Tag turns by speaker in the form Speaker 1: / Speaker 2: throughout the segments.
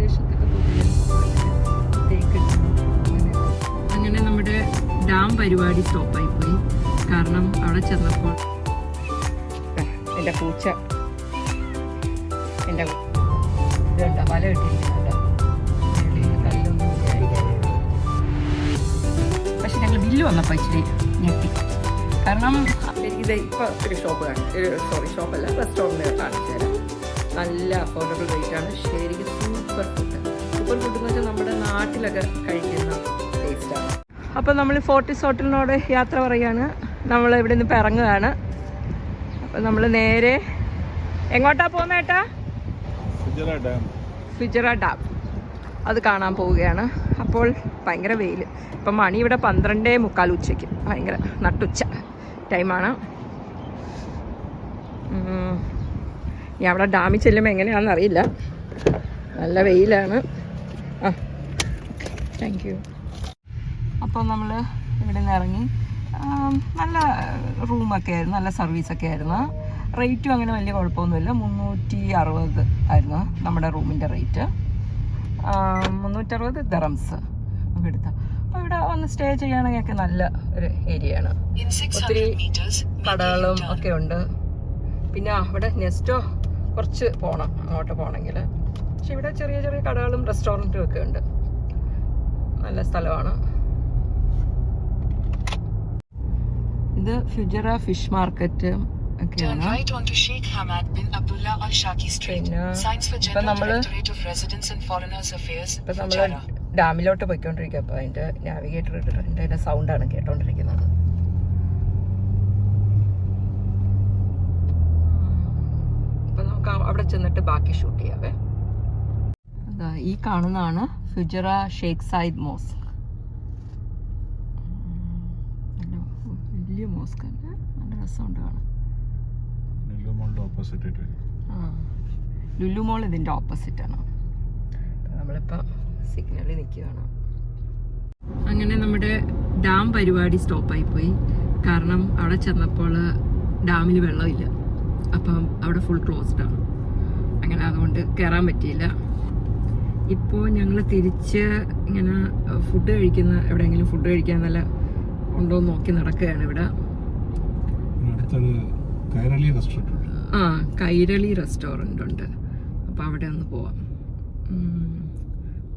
Speaker 1: പ്രദേശത്തൊക്കെ തേക്ക്. അങ്ങനെ നമ്മുടെ ഡാം പരിപാടി സ്റ്റോപ്പായി പോയി. കാരണം അവിടെ ചെന്നപ്പോൾ എൻ്റെ പൂച്ച എൻ്റെ ഇതുണ്ടോ വല കിട്ടിയിരിക്കുന്നുണ്ടോ, കല്ലൊന്നും വിചാരിക്കാൻ. പക്ഷെ ഞങ്ങൾ ബില്ല് വന്നപ്പോൾ ഇച്ചിരി ഞെട്ടി. കാരണം ഇത് ഇപ്പോൾ ഒരു ഷോപ്പല്ല റെസ്റ്റോറൻറ്റ് കാണിച്ചു തരാം. നല്ല അഫോർഡബിൾ റേറ്റാണ്. ശരിക്കും സൂപ്പർ ഫുഡ് എന്ന് വെച്ചാൽ നമ്മുടെ നാട്ടിലൊക്കെ കഴിക്കുന്ന ടേസ്റ്റാണ്. അപ്പോൾ നമ്മൾ ഫോർട്ടിസ് ഹോട്ടലിനോട് യാത്ര പറയുകയാണ്. നമ്മൾ ഇവിടെ നിന്ന് ഇപ്പോൾ ഇറങ്ങുകയാണ്. അപ്പോൾ നമ്മൾ നേരെ എങ്ങോട്ടാ പോകുന്നത് ഏട്ടാ? ഫുജറ ഡാം അത് കാണാൻ പോവുകയാണ്. അപ്പോൾ ഭയങ്കര വെയിൽ. ഇപ്പം മണി ഇവിടെ 12:45 ഉച്ചയ്ക്ക്. ഭയങ്കര നട്ടുച്ച ടൈമാണ്. ഞാൻ അവിടെ ഡാമിൽ ചെല്ലുമ്പോൾ എങ്ങനെയാണെന്ന് അറിയില്ല. നല്ല വെയിലാണ്. ആ താങ്ക് യു. അപ്പോൾ നമ്മൾ ഇവിടെ നിന്ന് ഇറങ്ങി. നല്ല റൂമൊക്കെ ആയിരുന്നു, നല്ല സർവീസൊക്കെ ആയിരുന്നു. റേറ്റും അങ്ങനെ വലിയ കുഴപ്പമൊന്നുമില്ല. 360 ആയിരുന്നു നമ്മുടെ റൂമിൻ്റെ റേറ്റ്. 360 ദിറംസ് നമുക്ക് എടുത്താൽ. അപ്പോൾ ഇവിടെ വന്ന് സ്റ്റേ ചെയ്യുകയാണെങ്കിലൊക്കെ നല്ല ഒരു ഏരിയയാണ്. ഒത്തിരി കടകളും ഒക്കെ ഉണ്ട്. പിന്നെ അവിടെ നെസ്റ്റോ കുറച്ച് പോകണം അങ്ങോട്ട് പോകണമെങ്കിൽ. പക്ഷെ ഇവിടെ ചെറിയ ചെറിയ കടകളും റെസ്റ്റോറൻറ്റും ഒക്കെ ഉണ്ട്. നല്ല സ്ഥലമാണ്. ഇത് ഫുജറ ഫിഷ് മാർക്കറ്റ് ഒക്കെയാണ്. ഇപ്പം നമ്മൾ ഡാമിലോട്ട് പോയിക്കൊണ്ടിരിക്കുക. അപ്പോൾ അതിൻ്റെ നാവിഗേറ്റർ അതിൻ്റെ സൗണ്ടാണ് കേട്ടോണ്ടിരിക്കുന്നത്. അപ്പം നമുക്ക് അവിടെ ചെന്നിട്ട് ബാക്കി ഷൂട്ട് ചെയ്യാവേ. അതാ ഈ കാണുന്നതാണ് ഫുജറ ഷെയ്ഖ് സായിദ് മോസ്ക്. വലിയ മോസ്ക് അല്ലേ, നല്ല രസമുണ്ട് കാണാൻ. ലുലു മോൾ ഇതിൻ്റെ ഓപ്പോസിറ്റാണ്. നമ്മളിപ്പോൾ സിഗ്നലിൽ നിൽക്കുകയാണ്. അങ്ങനെ നമ്മുടെ ഡാം പരിപാടി സ്റ്റോപ്പായി പോയി. കാരണം അവിടെ ചെന്നപ്പോൾ ഡാമിൽ വെള്ളമില്ല. അപ്പം അവിടെ ഫുൾ ക്ലോസ്ഡാണ്. അങ്ങനെ അതുകൊണ്ട് കയറാൻ പറ്റിയില്ല. ഇപ്പോൾ ഞങ്ങൾ തിരിച്ച് ഇങ്ങനെ ഫുഡ് കഴിക്കുന്ന എവിടെയെങ്കിലും ഫുഡ് കഴിക്കാൻ നല്ല ഉണ്ടോ എന്ന് നോക്കി നടക്കുകയാണ്. ഇവിടെ കൈരളി റെസ്റ്റോറൻ്റ് ഉണ്ട്. അപ്പോൾ അവിടെ ഒന്ന് പോവാം.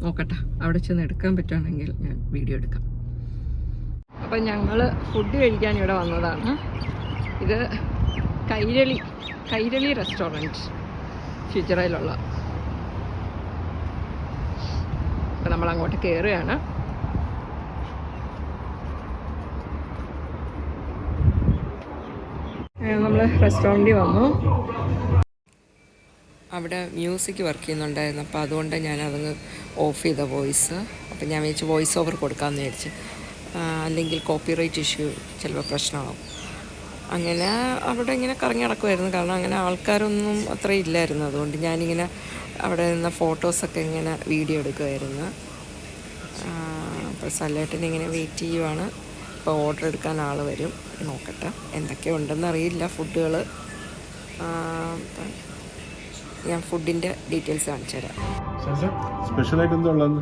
Speaker 1: നോക്കട്ടെ, അവിടെ ചെന്ന് എടുക്കാൻ പറ്റുകയാണെങ്കിൽ ഞാൻ വീഡിയോ എടുക്കാം. അപ്പം ഞങ്ങൾ ഫുഡ് കഴിക്കാൻ ഇവിടെ വന്നതാണ്. ഇത് കൈരളി റെസ്റ്റോറൻറ്റ് ഫുജറയിലുള്ള. അപ്പം നമ്മൾ അങ്ങോട്ട് കയറുകയാണ്. നമ്മൾ റെസ്റ്റോറൻറ്റിൽ വന്നു. അവിടെ മ്യൂസിക് വർക്ക് ചെയ്യുന്നുണ്ടായിരുന്നു. അപ്പോൾ അതുകൊണ്ട് ഞാനതങ്ങ് ഓഫ് ചെയ്ത വോയിസ്. അപ്പം ഞാൻ വിചാരിച്ചു വോയിസ് ഓവർ കൊടുക്കാമെന്ന് വിചാരിച്ച്. അല്ലെങ്കിൽ കോപ്പിറൈറ്റ് ഇഷ്യൂ ചിലപ്പോൾ പ്രശ്നമാകും. അങ്ങനെ അവിടെ ഇങ്ങനെ കറങ്ങി നടക്കുമായിരുന്നു. കാരണം അങ്ങനെ ആൾക്കാരൊന്നും അത്ര ഇല്ലായിരുന്നു. അതുകൊണ്ട് ഞാനിങ്ങനെ അവിടെ നിന്ന് ഫോട്ടോസൊക്കെ ഇങ്ങനെ വീഡിയോ എടുക്കുമായിരുന്നു. അപ്പോൾ സല്ലേട്ടനിങ്ങനെ വെയിറ്റ് ചെയ്യുവാണ്. ഇപ്പോൾ ഓർഡർ എടുക്കാൻ ആൾ വരും. നോക്കട്ടെ എന്തൊക്കെ ഉണ്ടെന്ന് അറിയില്ല ഫുഡുകൾ. ഞാൻ ഫുഡിൻ്റെ ഡീറ്റെയിൽസ് കാണിച്ചു തരാം.
Speaker 2: സ്പെഷ്യലായിട്ട് എന്താ ഉള്ളത്?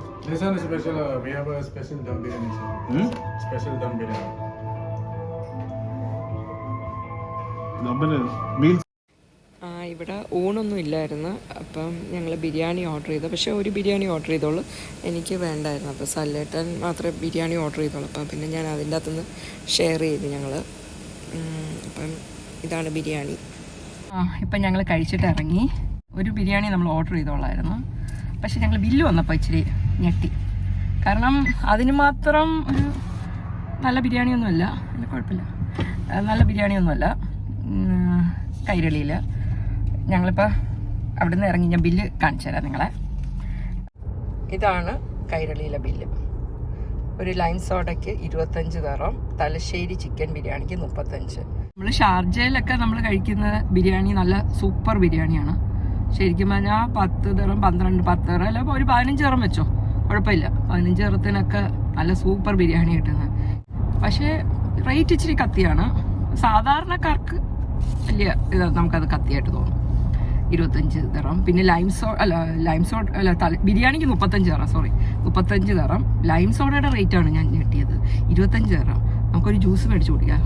Speaker 1: ഇവിടെ ഊണൊന്നും ഇല്ലായിരുന്നു. അപ്പം ഞങ്ങൾ ബിരിയാണി ഓർഡർ ചെയ്തു. പക്ഷേ ഒരു ബിരിയാണി ഓർഡർ ചെയ്തോളൂ, എനിക്ക് വേണ്ടായിരുന്നു. അപ്പോൾ സല്ലേട്ടൻ മാത്രമേ ബിരിയാണി ഓർഡർ ചെയ്തോളൂ. അപ്പം പിന്നെ ഞാൻ അതിൻ്റെ അകത്തുനിന്ന് ഷെയർ ചെയ്തു ഞങ്ങൾ. അപ്പം ഇതാണ് ബിരിയാണി. ഇപ്പം ഞങ്ങൾ കഴിച്ചിട്ട് ഇറങ്ങി. ഒരു ബിരിയാണി നമ്മൾ ഓർഡർ ചെയ്തോളായിരുന്നു. പക്ഷേ ഞങ്ങൾ ബില്ല് വന്നപ്പോൾ ഇച്ചിരി ഞെട്ടി. കാരണം അതിന് മാത്രം ഒരു നല്ല ബിരിയാണിയൊന്നുമല്ല. അല്ല കുഴപ്പമില്ല, നല്ല ബിരിയാണിയൊന്നുമല്ല. കൈരളിയിൽ ഞങ്ങളിപ്പോൾ അവിടെ നിന്ന് ഇറങ്ങി. ഞാൻ ബില്ല് കാണിച്ചു തരാം നിങ്ങളെ. ഇതാണ് കൈരളിയിലെ ബില്ല്. ഒരു ലൈം സോഡയ്ക്ക് 25 ദിറം, തലശ്ശേരി ചിക്കൻ ബിരിയാണിക്ക് 35. നമ്മൾ ഷാർജയിലൊക്കെ നമ്മൾ കഴിക്കുന്ന ബിരിയാണി നല്ല സൂപ്പർ ബിരിയാണിയാണ്. ശരിക്കും പറഞ്ഞാൽ 10 ദിറം 12 10 ദിറം അല്ല ഒരു 15 ദിറം വെച്ചോ കുഴപ്പമില്ല. 15 ദിറത്തിനൊക്കെ നല്ല സൂപ്പർ ബിരിയാണി കിട്ടുന്നത്. പക്ഷേ റേറ്റ് ഇച്ചിരി കത്തിയാണ്. സാധാരണക്കാർക്ക് വലിയ നമുക്കത് കത്തിയായിട്ട് തോന്നും. 25 ദിറം. പിന്നെ ലൈം സോഡ ബിരിയാണിക്ക് 35 ദിറം, സോറി 35 ദിറം. ലൈം സോഡയുടെ റേറ്റാണ് ഞാൻ ഞെട്ടിയത്, 25 ദിറം. നമുക്കൊരു ജ്യൂസ് മേടിച്ച് കുടിക്കാം,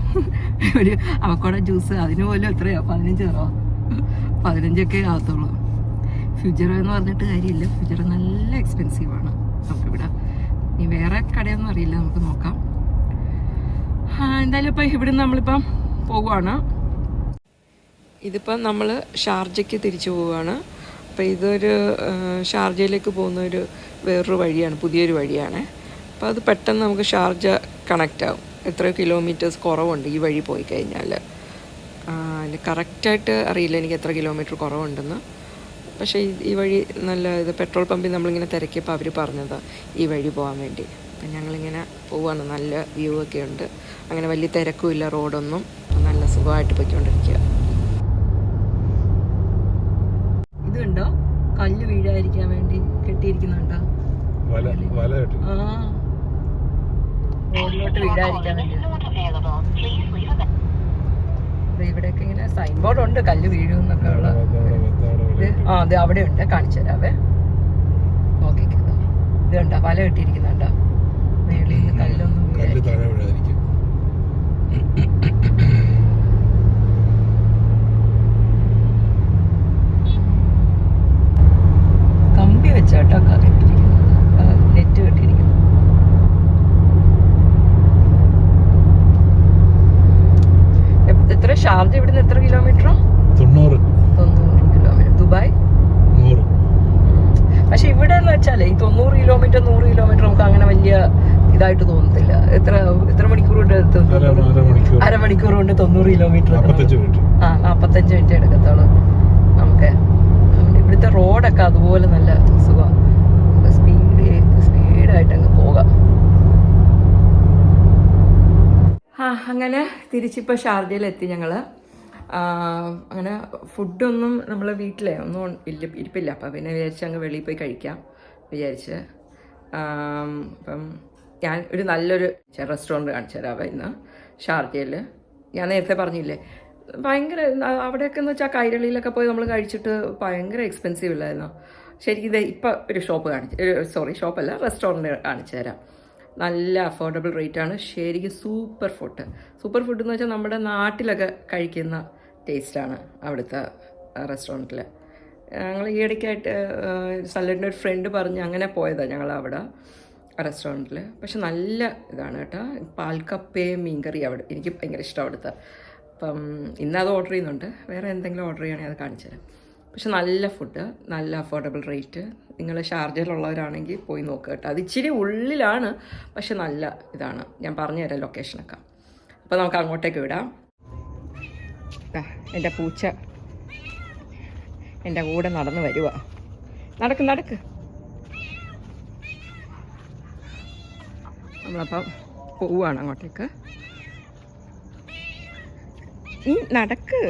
Speaker 1: ഒരു അവക്കോട ജ്യൂസ്, അതിന് പോലും എത്രയാണ്, 15 ദിറം, 15ഒക്കെ ആകത്തുള്ളൂ. ഫ്യൂച്ചർ എന്ന് പറഞ്ഞിട്ട് കാര്യമില്ല, ഫ്യൂച്ചർ നല്ല എക്സ്പെൻസീവാണ് നമുക്കിവിടെ. ഇനി വേറെ കടയൊന്നും അറിയില്ല, നമുക്ക് നോക്കാം. എന്തായാലും ഇപ്പം ഇവിടുന്ന് നമ്മളിപ്പം പോവുകയാണ്. ഇതിപ്പം നമ്മൾ ഷാർജയ്ക്ക് തിരിച്ചു പോവുകയാണ്. അപ്പോൾ ഇതൊരു ഷാർജയിലേക്ക് പോകുന്ന വേറൊരു വഴിയാണ്, പുതിയൊരു വഴിയാണ്. അപ്പോൾ അത് പെട്ടെന്ന് നമുക്ക് ഷാർജ കണക്റ്റ് ആവും. എത്രയോ കിലോമീറ്റേഴ്സ് കുറവുണ്ട് ഈ വഴി പോയി കഴിഞ്ഞാൽ. കറക്റ്റായിട്ട് അറിയില്ല എനിക്ക് എത്ര കിലോമീറ്റർ കുറവുണ്ടെന്ന്. പക്ഷേ ഈ വഴി നല്ല ഇത് പെട്രോൾ പമ്പിൽ നമ്മളിങ്ങനെ തിരക്കിയപ്പോൾ അവർ പറഞ്ഞതാണ് ഈ വഴി പോകാൻ വേണ്ടി. അപ്പം ഞങ്ങളിങ്ങനെ പോവുകയാണ്. നല്ല വ്യൂ ഒക്കെ ഉണ്ട്, അങ്ങനെ വലിയ തിരക്കുമില്ല, റോഡൊന്നും നല്ല സുഖമായിട്ട് പോയിക്കൊണ്ടിരിക്കുക. ഇത് കണ്ടോ, കല്ല് വീഴാതിരിക്കാൻ വേണ്ടി കെട്ടിയിരിക്കുന്നുണ്ടോ? റോഡിലോട്ട് വീഴാതിരിക്കാൻ വേണ്ടി. ഇവിടെയൊക്കെ ഇങ്ങനെ സൈൻ ബോർഡ് ഉണ്ട്, കല്ല് വീഴുമെന്നൊക്കെ ഉള്ള. അത് അവിടെ ഉണ്ട്, കാണിച്ചു തരാവേ. നോക്കിക്കോ, ഇത് കണ്ടോ വല കെട്ടിയിരിക്കുന്നുണ്ടോ, മേളിൽ നിന്ന് കല്ലൊന്നും കമ്പി വെച്ചാട്ടോ കെട്ടിയിരിക്കുന്നത്, നെറ്റ് കെട്ടിയിരിക്കുന്നത്. എത്ര ഷാർജ ഇവിടുന്ന് എത്ര കിലോമീറ്ററോ? 90 കിലോമീറ്റർ. ദുബായ്
Speaker 2: 100.
Speaker 1: പക്ഷെ ഇവിടെ എന്ന് വെച്ചാലേ ഈ 90 കിലോമീറ്റർ 100 കിലോമീറ്റർ നമുക്ക് അങ്ങനെ വലിയ ഇതായിട്ട് തോന്നത്തില്ല. എത്ര മണിക്കൂർ കൊണ്ട് അരമണിക്കൂർ കൊണ്ട് 90 കിലോമീറ്റർ. 45 മിനിറ്റ് എടുക്കത്തുള്ളൂ നമുക്ക്. ഇവിടുത്തെ റോഡൊക്കെ അതുപോലെ നല്ല സുഖം, സ്പീഡായിട്ട് അങ്ങ് പോകാം. അങ്ങനെ തിരിച്ചിപ്പോൾ ഷാർജയിലെത്തി ഞങ്ങൾ. അങ്ങനെ ഫുഡൊന്നും നമ്മളെ വീട്ടിലെ ഒന്നും ഇരിപ്പില്ല. അപ്പം പിന്നെ വിചാരിച്ച് അങ്ങ് വെളിയിൽ പോയി കഴിക്കാം വിചാരിച്ച്. അപ്പം ഞാൻ ഒരു നല്ലൊരു റെസ്റ്റോറൻറ്റ് കാണിച്ചു തരാം ഇന്ന് ഷാർജയിൽ. ഞാൻ നേരത്തെ പറഞ്ഞില്ലേ ഭയങ്കര, അവിടെയൊക്കെ എന്ന് വെച്ചാൽ കൈരളിയിലൊക്കെ പോയി നമ്മൾ കഴിച്ചിട്ട് ഭയങ്കര എക്സ്പെൻസീവ് ഇല്ലായിരുന്നു. ശരിക്കും ഇത് ഇപ്പം ഒരു ഷോപ്പല്ല, റെസ്റ്റോറൻറ്റ് കാണിച്ചു തരാം. നല്ല അഫോർഡബിൾ റേറ്റാണ്, ശരിക്കും സൂപ്പർ ഫുഡ് എന്ന് വെച്ചാൽ നമ്മുടെ നാട്ടിലൊക്കെ കഴിക്കുന്ന ടേസ്റ്റാണ് അവിടുത്തെ റെസ്റ്റോറൻറ്റിൽ. ഞങ്ങൾ ഈ ഇടയ്ക്കായിട്ട് സല്ലഡിൻ്റെ ഒരു ഫ്രണ്ട് പറഞ്ഞ് അങ്ങനെ പോയതാണ് ഞങ്ങൾ അവിടെ റെസ്റ്റോറൻറ്റിൽ. പക്ഷെ നല്ല ഇതാണ് കേട്ടോ, പാൽക്കപ്പയും മീൻകറി അവിടെ എനിക്ക് ഭയങ്കര ഇഷ്ടം അവിടുത്തെ. അപ്പം ഇന്നത് ഓർഡർ ചെയ്യുന്നുണ്ട്, വേറെ എന്തെങ്കിലും ഓർഡർ ചെയ്യുകയാണെങ്കിൽ അത് കാണിച്ചു തരാം. പക്ഷെ നല്ല ഫുഡ്, നല്ല അഫോർഡബിൾ റേറ്റ്. നിങ്ങൾ ഷാർജയിലുള്ളവരാണെങ്കിൽ പോയി നോക്കുക കേട്ടോ. അത് ഇച്ചിരി ഉള്ളിലാണ്, പക്ഷെ നല്ല ഇതാണ്. ഞാൻ പറഞ്ഞു തരാം ലൊക്കേഷനൊക്കെ. അപ്പോൾ നമുക്ക് അങ്ങോട്ടേക്ക് വിടാം. എൻ്റെ പൂച്ച എൻ്റെ കൂടെ നടന്ന് വരുക. നടക്ക്. നമ്മളപ്പം പോവുകയാണ് അങ്ങോട്ടേക്ക്. നടക്ക്.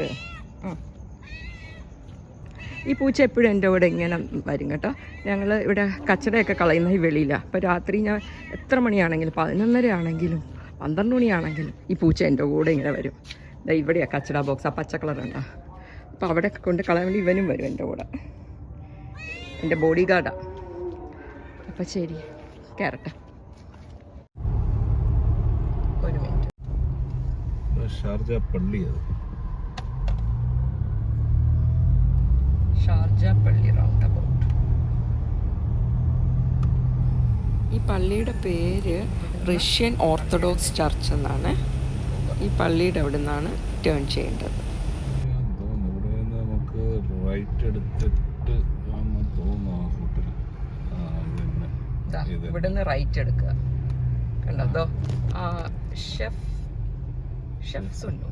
Speaker 1: ഈ പൂച്ച എപ്പോഴും എൻ്റെ കൂടെ ഇങ്ങനെ വരും കേട്ടോ. ഞങ്ങൾ ഇവിടെ കച്ചടയൊക്കെ കളയുന്ന ഈ വെളിയിലാണ്. അപ്പോൾ രാത്രി ഞാൻ എത്ര മണിയാണെങ്കിലും 11:30 ആണെങ്കിലും 12 മണിയാണെങ്കിലും ഈ പൂച്ച എൻ്റെ കൂടെ ഇങ്ങനെ വരും. ഇവിടെയാണ് കച്ചട ബോക്സ്, ആ പച്ച കളറുണ്ടോ. അപ്പോൾ അവിടെ കൊണ്ട് കളയാൻ വേണ്ടി ഇവനും വരും എൻ്റെ കൂടെ, എൻ്റെ ബോഡി ഗാർഡാണ്. അപ്പോൾ ശരി, കയറട്ടെ. ഒരു മിനിറ്റ്.
Speaker 2: ഷാർജ പള്ളി
Speaker 1: റൗണ്ട് അബൌട്ട്. ഈ പള്ളിയുടെ പേര് റഷ്യൻ ഓർത്തഡോക്സ് ചർച്ച് എന്നാണ്. ഈ പള്ളിയുടെ അവിടെ നിന്നാണ് ടേൺ ചെയ്യേണ്ടത്.
Speaker 2: നമുക്ക് റൈറ്റ് എടുത്തിട്ട്
Speaker 1: ഇവിടെ നിന്ന് റൈറ്റ് എടുക്കുക. കണ്ടോ ഷെഫ് സുന്നു.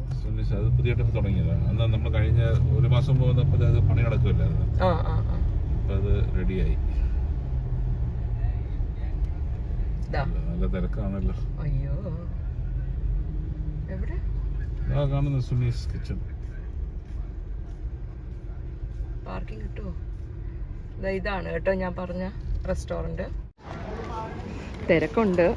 Speaker 2: അത് പുതിയതായിട്ട് തുടങ്ങിയതാണ്. അന്ന് നമ്മൾ കഴിഞ്ഞ ഒരു മാസം പോകുന്നപ്പോൾ അത് പണി നടക്കുമല്ലായിരുന്നു. അപ്പം അത് റെഡിയായി. നല്ല തിരക്കാണല്ലോ.
Speaker 1: അയ്യോ, എവിടെ
Speaker 2: കാണുന്ന സുന്നീസ് കിച്ചൺ.
Speaker 1: പാർക്കിംഗ് കിട്ടുമോ? ഇതാണ് കേട്ടോ ഞാൻ പറഞ്ഞ റെസ്റ്റോറൻറ്റ്. തിരക്കുണ്ട്.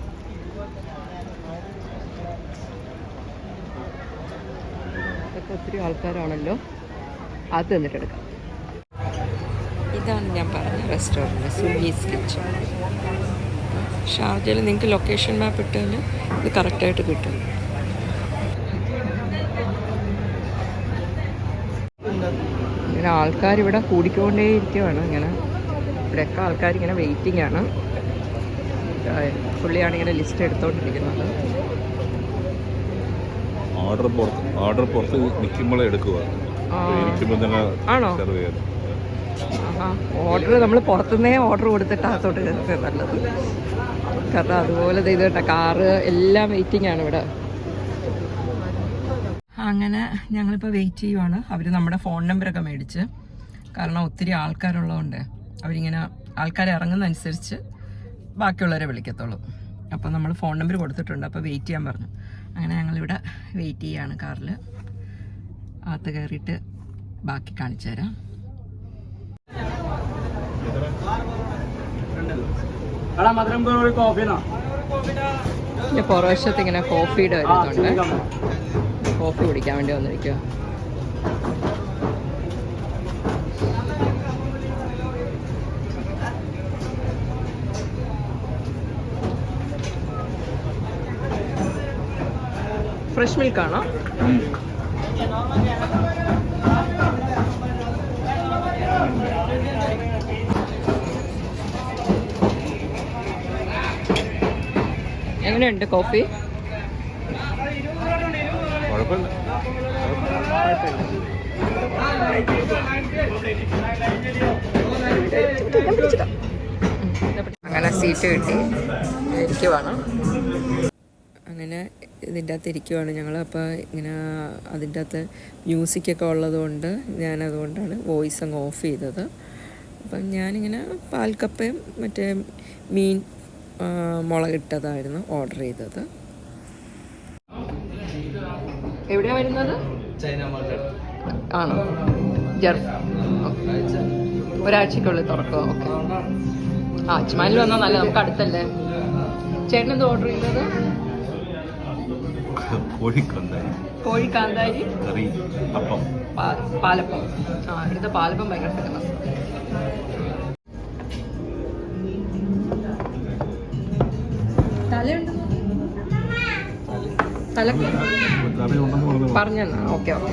Speaker 1: ഇതൊക്കെ ഒത്തിരി ആൾക്കാരാണല്ലോ. അത് എന്നിട്ടെടുക്കാം. ഇതാണ് ഞാൻ പറഞ്ഞ റെസ്റ്റോറൻറ്റ്, സുമീസ് കിച്ചൺ. ഷാർജയിൽ നിങ്ങൾക്ക് ലൊക്കേഷൻ മാപ്പ് ഇട്ടാൽ ഇത് കറക്റ്റായിട്ട് കിട്ടും. ഇങ്ങനെ ആൾക്കാർ ഇവിടെ കൂടിക്കൊണ്ടേ ഇരിക്കുവാണ്. ഇങ്ങനെ ഇവിടെയൊക്കെ ആൾക്കാർ ഇങ്ങനെ വെയിറ്റിംഗ് ആണ്. പുള്ളിയാണ് ഇങ്ങനെ ലിസ്റ്റ് എടുത്തോണ്ടിരിക്കുന്നത്.
Speaker 2: ഓർഡർ പുറത്ത് നിൽക്കുമ്പോഴേ എടുക്കുക.
Speaker 1: ആണോ? ഓർഡർ നമ്മൾ പുറത്തുനിന്നേ ഓർഡർ കൊടുത്തിട്ട് അകത്തോട്ട് കയറുന്നത് നല്ലത്. കാരണം അതുപോലെ ഇത് കേട്ടോ, കാറ് എല്ലാം വെയിറ്റിംഗ് ആണ് ഇവിടെ. അങ്ങനെ ഞങ്ങളിപ്പോൾ വെയിറ്റ് ചെയ്യുവാണ്. അവർ നമ്മുടെ ഫോൺ നമ്പറൊക്കെ മേടിച്ച്, കാരണം ഒത്തിരി ആൾക്കാരുള്ളതുകൊണ്ട് അവരിങ്ങനെ ആൾക്കാർ ഇറങ്ങുന്നതനുസരിച്ച് ബാക്കിയുള്ളവരെ വിളിക്കത്തുള്ളൂ. അപ്പോൾ നമ്മൾ ഫോൺ നമ്പർ കൊടുത്തിട്ടുണ്ട്. അപ്പോൾ വെയിറ്റ് ചെയ്യാൻ പറഞ്ഞു. അങ്ങനെ ഞങ്ങളിവിടെ വെയിറ്റ് ചെയ്യാണ് കാറിൽ. അകത്ത് കയറിയിട്ട് ബാക്കി കാണിച്ചു തരാം. പിന്നെ പുറവശത്ത് ഇങ്ങനെ കോഫിയുടെ വരുന്നുണ്ട്. കോഫി കുടിക്കാൻ വേണ്ടി വന്നിരിക്കുക. ഫ്രഷ് മിൽക്കാണോ? എങ്ങനെയുണ്ട് കോഫി? അങ്ങനെ സീറ്റ് കിട്ടി ഇരിക്കുവാണ്. അങ്ങനെ ഇതിൻ്റെ അകത്ത് ഇരിക്കുവാണ് ഞങ്ങൾ. അപ്പോൾ ഇങ്ങനെ അതിൻ്റെ അകത്ത് മ്യൂസിക്കൊക്കെ ഉള്ളതുകൊണ്ട് ഞാനതുകൊണ്ടാണ് വോയിസ് അങ്ങ് ഓഫ് ചെയ്തത്. അപ്പം ഞാനിങ്ങനെ പാൽക്കപ്പയും മറ്റേ മീൻ മുളകിട്ടതായിരുന്നു ഓർഡർ ചെയ്തത്. എവിടെയാണ് വരുന്നത്? ആണോ? ഒരാഴ്ചക്കുള്ളിൽ തുറക്കുക. ഓക്കെ. അജ്മാനിൽ വന്നാൽ നല്ല, നമുക്ക് അടുത്തല്ലേ. ചേട്ടൻ എന്ത് ഓർഡർ ചെയ്തത്? കോഴിക്കാന്താരി പാലപ്പം. ഇവിടുത്തെ പാലപ്പം ഭയങ്കര ഫേമസ്. പറഞ്ഞു. Okay okay.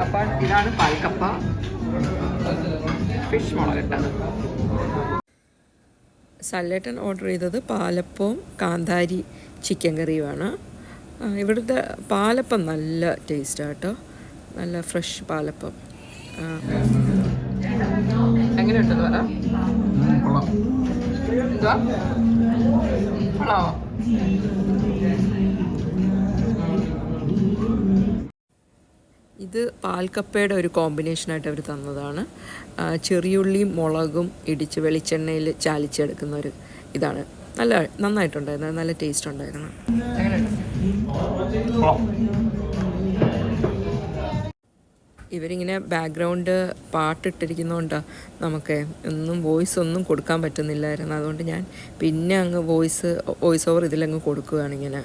Speaker 1: അപ്പം ഇതാണ് പാൽക്കപ്പ, ഫിഷ് മുളകിട്ടത്. സല്ലേട്ടൻ ഓർഡർ ചെയ്തത് പാലപ്പവും കാന്താരി ചിക്കൻ കറിയുമാണ്. ഇവിടുത്തെ പാലപ്പം നല്ല ടേസ്റ്റാണ് കേട്ടോ, നല്ല ഫ്രഷ് പാലപ്പം. എങ്ങനെയുണ്ടെന്ന് പറ. എന്തുവാ? കൊള്ളാമോ? ഇത് പാൽക്കപ്പയുടെ ഒരു കോമ്പിനേഷനായിട്ട് അവർ തന്നതാണ്. ചെറിയുള്ളിയും മുളകും ഇടിച്ച് വെളിച്ചെണ്ണയിൽ ചാലിച്ചെടുക്കുന്ന ഒരു ഇതാണ്. നന്നായിട്ടുണ്ടായിരുന്നു, നല്ല ടേസ്റ്റ് ഉണ്ടായിരുന്നു. ഇവരിങ്ങനെ ബാക്ക്ഗ്രൗണ്ട് പാട്ടിട്ടിരിക്കുന്നതുകൊണ്ട് നമുക്ക് വോയിസ് ഒന്നും കൊടുക്കാൻ പറ്റുന്നില്ലായിരുന്നു. അതുകൊണ്ട് ഞാൻ പിന്നെ അങ്ങ് വോയിസ് ഓവർ ഇതിലങ്ങ് കൊടുക്കുകയാണ്. ഇങ്ങനെ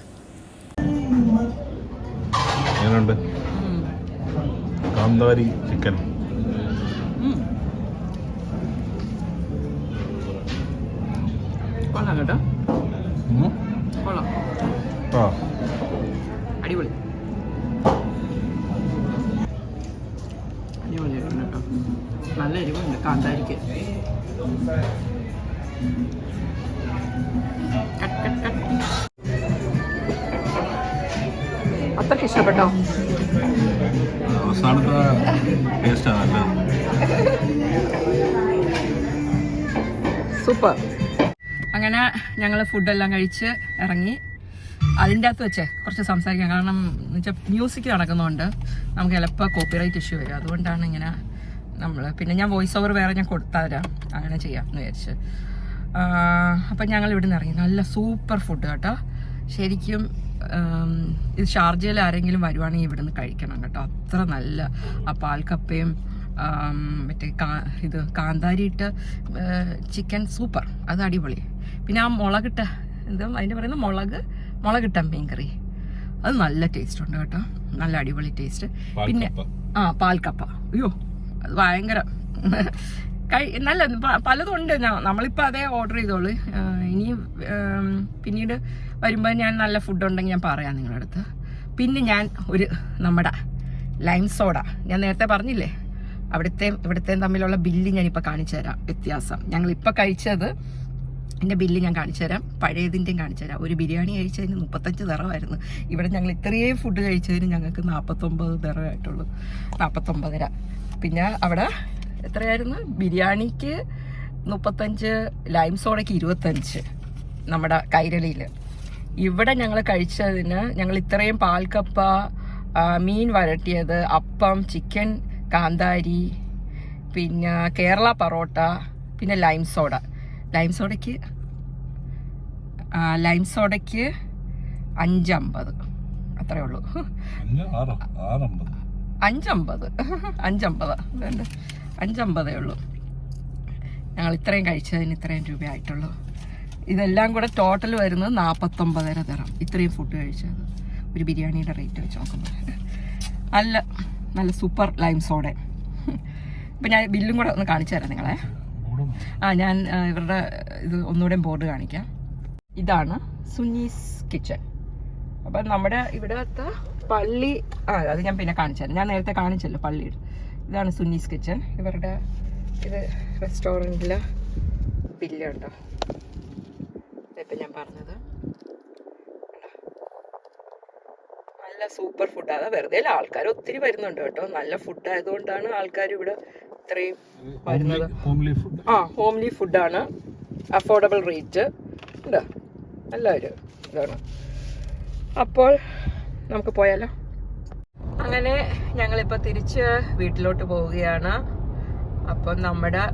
Speaker 2: കാന്താരി ചിക്കൻ
Speaker 1: കൊള്ളാം കേട്ടോ, കൊള്ളാം, അടിപൊളി അടിപൊളിയായിട്ടുണ്ട് കേട്ടോ. നല്ല എരിവുണ്ട് കാന്താരിക്ക്. അത്രയ്ക്ക് ഇഷ്ടപ്പെട്ടോ? സൂപ്പർ. അങ്ങനെ ഞങ്ങൾ ഫുഡെല്ലാം കഴിച്ച് ഇറങ്ങി. അതിൻ്റെ അകത്ത് വെച്ചേ കുറച്ച് സംസാരിക്കാം. കാരണം എന്ന് വെച്ചാൽ മ്യൂസിക് നടക്കുന്നതുകൊണ്ട് നമുക്ക് ചിലപ്പോൾ കോപ്പിറൈറ്റ് ഇഷ്യൂ വരും. അതുകൊണ്ടാണ് ഇങ്ങനെ പിന്നെ ഞാൻ വോയിസ് ഓവർ വേറെ ഞാൻ കൊടുത്താരാം, അങ്ങനെ ചെയ്യാം എന്ന് വിചാരിച്ച്. അപ്പം ഞങ്ങൾ ഇവിടെ നിന്ന് ഇറങ്ങി. നല്ല സൂപ്പർ ഫുഡ് കേട്ടോ. ശരിക്കും ഇത് ഷാർജയിൽ ആരെങ്കിലും വരുവാണെങ്കിൽ ഇവിടെ നിന്ന് കഴിക്കണം കേട്ടോ. അത്ര നല്ല ആ പാൽക്കപ്പയും മറ്റേ ഇത് കാന്താരിയിട്ട് ചിക്കൻ സൂപ്പർ, അത് അടിപൊളി. പിന്നെ ആ മുളകിട്ട എന്താ അതിൻ്റെ പറയുന്നത്, മുളകിട്ട മീൻ കറി, അത് നല്ല ടേസ്റ്റ് ഉണ്ട് കേട്ടോ, നല്ല അടിപൊളി ടേസ്റ്റ്. പിന്നെ പാൽക്കപ്പ. അയ്യോ അത് ഭയങ്കര നല്ല പലതും ഉണ്ട്. നമ്മളിപ്പോൾ അതേ ഓർഡർ ചെയ്തോളൂ. ഇനി പിന്നീട് വരുമ്പോൾ ഞാൻ നല്ല ഫുഡ് ഉണ്ടെങ്കിൽ ഞാൻ പറയാം നിങ്ങളുടെ അടുത്ത്. പിന്നെ ഞാൻ നമ്മുടെ ലൈം സോഡ ഞാൻ നേരത്തെ പറഞ്ഞില്ലേ, ഇവിടുത്തെയും തമ്മിലുള്ള ബില്ല് ഞാനിപ്പോൾ കാണിച്ചു തരാം. വ്യത്യാസം ഞങ്ങളിപ്പോൾ കഴിച്ചത് എൻ്റെ ബില്ല് ഞാൻ കാണിച്ചു തരാം, പഴയതിൻ്റെയും കാണിച്ചു തരാം. ഒരു ബിരിയാണി കഴിച്ചതിന് 35 ദിറമായിരുന്നു. ഇവിടെ ഞങ്ങൾ ഇത്രയും ഫുഡ് കഴിച്ചതിന് ഞങ്ങൾക്ക് 49 ദിറമായിട്ടുള്ളൂ, 49.5. പിന്നെ അവിടെ എത്രയായിരുന്നു? ബിരിയാണിക്ക് 35, ലൈം സോഡയ്ക്ക് 25 നമ്മുടെ കൈരളിയിൽ. ഇവിടെ ഞങ്ങൾ കഴിച്ചതിന് ഞങ്ങൾ ഇത്രയും പാൽക്കപ്പ, മീൻ വരട്ടിയത്, അപ്പം, ചിക്കൻ കാന്താരി, പിന്നെ കേരള പൊറോട്ട, പിന്നെ ലൈം സോഡയ്ക്ക് 5.50 അത്രേ ഉള്ളൂ. 5.50 ഉള്ളൂ. ഞങ്ങൾ ഇത്രയും കഴിച്ചതിന് ഇത്രയും രൂപയായിട്ടുള്ളൂ. ഇതെല്ലാം കൂടെ ടോട്ടൽ വരുന്നത് 49.5 ദിറം. ഇത്രയും ഫുഡ് കഴിച്ചത് ഒരു ബിരിയാണിയുടെ റേറ്റ് വെച്ച് നോക്കുമ്പോൾ നല്ല സൂപ്പർ ലൈം സോഡ. ഇപ്പം ഞാൻ ബില്ലും കൂടെ ഒന്ന് കാണിച്ചു തരാം നിങ്ങളെ. ഞാൻ ഇവരുടെ ഇത് ഒന്നുകൂടെ ബോർഡ് കാണിക്കാം. ഇതാണ് സുന്നീസ് കിച്ചൺ. അപ്പം നമ്മുടെ ഇവിടുത്തെ പള്ളി അത് ഞാൻ പിന്നെ കാണിച്ചു തരാം. ഞാൻ നേരത്തെ കാണിച്ചല്ലോ പള്ളിയുടെ. ഇതാണ് സുന്നീസ് കിച്ചൺ. ഇവരുടെ ഇത് റെസ്റ്റോറൻറ്റിലെ ബില്ലുണ്ടോ ഇപ്പം ഞാൻ പറഞ്ഞത്. നല്ല സൂപ്പർ ഫുഡാണ്. വെറുതെ ആൾക്കാർ ഒത്തിരി വരുന്നുണ്ട് കേട്ടോ. നല്ല ഫുഡ് ആയതുകൊണ്ടാണ് ആൾക്കാർ ഇവിടെ ഇത്രയും വരുന്നത്. ഹോംലി ഫുഡാണ്, അഫോർഡബിൾ റേറ്റ് ഉണ്ട്, നല്ലൊരു ഇതാണ്. അപ്പോൾ നമുക്ക് പോയാലോ. അങ്ങനെ ഞങ്ങളിപ്പോൾ തിരിച്ച് വീട്ടിലോട്ട് പോവുകയാണ്. അപ്പം നമ്മുടെ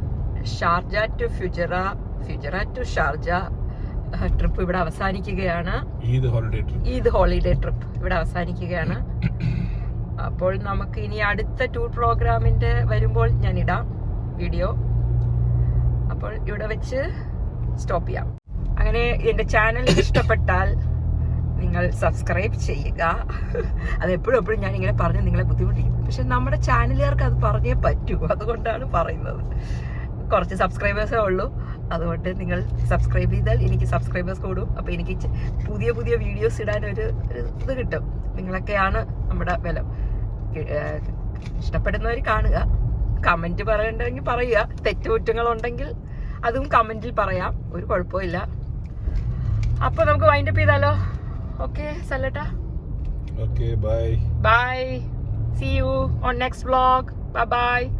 Speaker 1: Sharjah to Fujairah to Sharjah trip ഇവിടെ അവസാനിക്കുകയാണ്. ഈദ് ഹോളിഡേ ട്രിപ്പ് ഇവിടെ അവസാനിക്കുകയാണ്. അപ്പോൾ നമുക്ക് ഇനി അടുത്ത ടൂർ പ്രോഗ്രാമിന്റെ വരുമ്പോൾ ഞാൻ ഇടാം വീഡിയോ. അപ്പോൾ ഇവിടെ വെച്ച് സ്റ്റോപ്പ് ചെയ്യാം. അങ്ങനെ എൻ്റെ ചാനൽ ഇഷ്ടപ്പെട്ടാൽ നിങ്ങൾ സബ്സ്ക്രൈബ് ചെയ്യുക. അത് എപ്പോഴും ഞാൻ ഇങ്ങനെ പറഞ്ഞ് നിങ്ങളെ ബുദ്ധിമുട്ടിക്കും. പക്ഷെ നമ്മുടെ ചാനലുകാർക്ക് അത് പറഞ്ഞേ പറ്റൂ, അതുകൊണ്ടാണ് പറയുന്നത്. കുറച്ച് സബ്സ്ക്രൈബേഴ്സേ ഉള്ളൂ, അതുകൊണ്ട് നിങ്ങൾ സബ്സ്ക്രൈബ് ചെയ്താൽ എനിക്ക് സബ്സ്ക്രൈബേഴ്സ് കൂടും. അപ്പോൾ എനിക്ക് പുതിയ വീഡിയോസ് ഇടാനൊരു ഇത് കിട്ടും. നിങ്ങളൊക്കെയാണ് നമ്മുടെ ബലം. ഇഷ്ടപ്പെടുന്നവർ കാണുക, കമൻറ്റ് പറയണ്ടെങ്കിൽ പറയുക. തെറ്റുകുറ്റങ്ങളുണ്ടെങ്കിൽ അതും കമൻറ്റിൽ പറയാം, ഒരു കുഴപ്പമില്ല. അപ്പോൾ നമുക്ക് വൈൻഡപ്പ് ചെയ്താലോ? ഓക്കെ സല്ലേട്ടാ,
Speaker 2: okay bye.
Speaker 1: See you on next vlog. Bye bye.